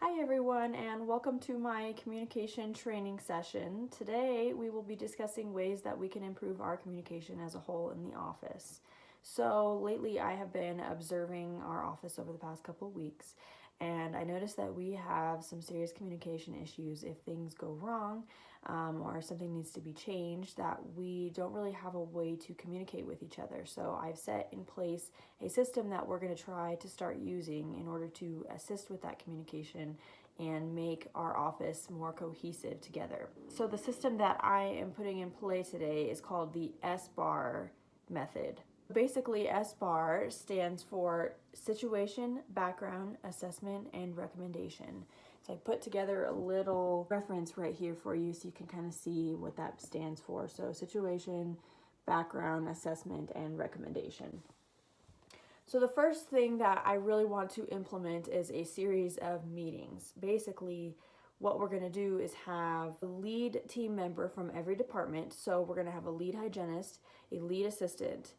Hi everyone, and welcome to my communication training session. Today we will be discussing ways that we can improve our communication as a whole in the office. So lately I have been observing our office over the past couple of weeks, and I noticed that we have some serious communication issues if things go wrong or something needs to be changed, that we don't really have a way to communicate with each other. So I've set in place a system that we're going to try to start using in order to assist with that communication and make our office more cohesive together. So the system that I am putting in play today is called the SBAR method. Basically, SBAR stands for Situation, Background, Assessment, and Recommendation. So I put together a little reference right here for you so you can kind of see what that stands for. So Situation, Background, Assessment, and Recommendation. So the first thing that I really want to implement is a series of meetings. Basically, what we're going to do is have a lead team member from every department. So we're going to have a lead hygienist, a lead assistant,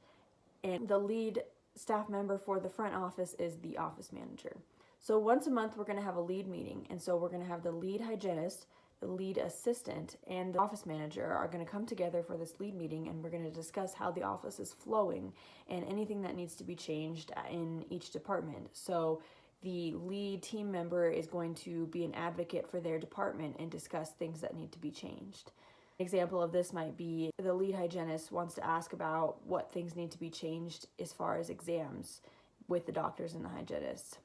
and the lead staff member for the front office is the office manager. So once a month we're going to have a lead meeting, and so we're going to have the lead hygienist, the lead assistant, and the office manager are going to come together for this lead meeting, and we're going to discuss how the office is flowing and anything that needs to be changed in each department. So the lead team member is going to be an advocate for their department and discuss things that need to be changed. An example of this might be the lead hygienist wants to ask about what things need to be changed as far as exams with the doctors and the hygienists.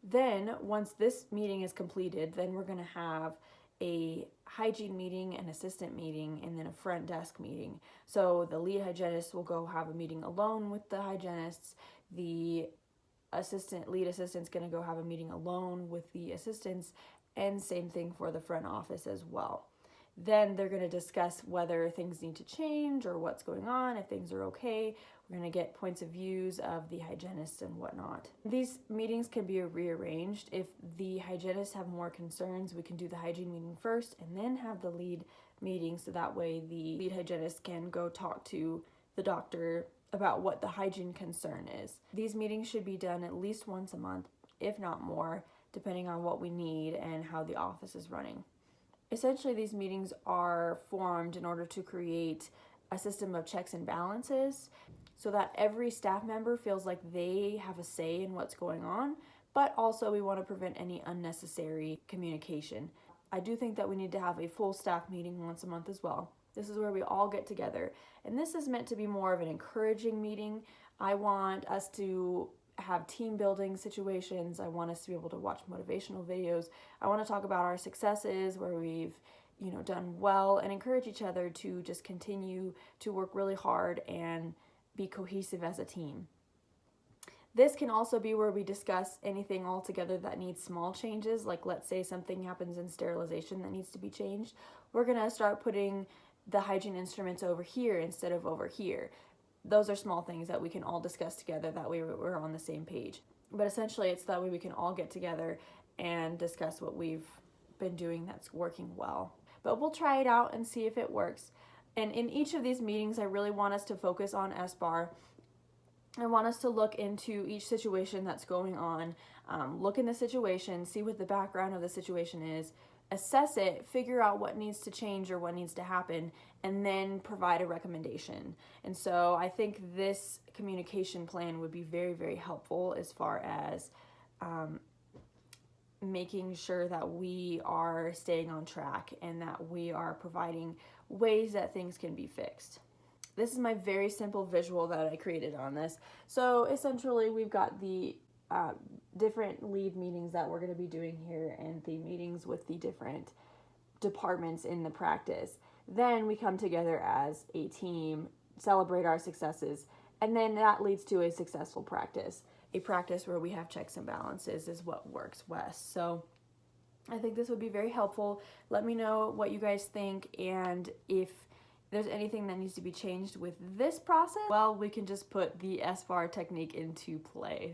Then once this meeting is completed, then we're going to have a hygiene meeting, an assistant meeting, and then a front desk meeting. So the lead hygienist will go have a meeting alone with the hygienists. The lead assistant's going to go have a meeting alone with the assistants, and same thing for the front office as well. Then they're going to discuss whether things need to change or what's going on, if things are okay. We're going to get points of views of the hygienists and whatnot. These meetings can be rearranged. If the hygienists have more concerns, we can do the hygiene meeting first and then have the lead meeting, so that way the lead hygienist can go talk to the doctor about what the hygiene concern is. These meetings should be done at least once a month, if not more, depending on what we need and how the office is running. Essentially, these meetings are formed in order to create a system of checks and balances so that every staff member feels like they have a say in what's going on, but also we want to prevent any unnecessary communication. I do think that we need to have a full staff meeting once a month as well. This is where we all get together, and this is meant to be more of an encouraging meeting. I want us to have team building situations. I want us to be able to watch motivational videos. I want to talk about our successes, where we've done well, and encourage each other to just continue to work really hard and be cohesive as a team. This can also be where we discuss anything altogether that needs small changes, like let's say something happens in sterilization that needs to be changed. We're going to start putting the hygiene instruments over here instead of over here. Those are small things that we can all discuss together, that way we're on the same page. But essentially it's that way we can all get together and discuss what we've been doing that's working well. But we'll try it out and see if it works. And in each of these meetings, I really want us to focus on SBAR. I want us to look into each situation that's going on, look in the situation, see what the background of the situation is, assess it, figure out what needs to change or what needs to happen, and then provide a recommendation. And so I think this communication plan would be very, very helpful as far as making sure that we are staying on track and that we are providing ways that things can be fixed. This is my very simple visual that I created on this. So essentially we've got the different lead meetings that we're going to be doing here and the meetings with the different departments in the practice. Then we come together as a team, celebrate our successes, and then that leads to a successful practice. A practice where we have checks and balances is what works best. So I think this would be very helpful. Let me know what you guys think, and if there's anything that needs to be changed with this process, well, we can just put the SBAR technique into play.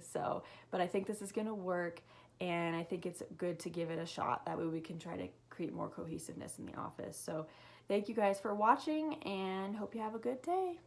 But I think this is going to work, and I think it's good to give it a shot. That way we can try to create more cohesiveness in the office. So thank you guys for watching, and hope you have a good day.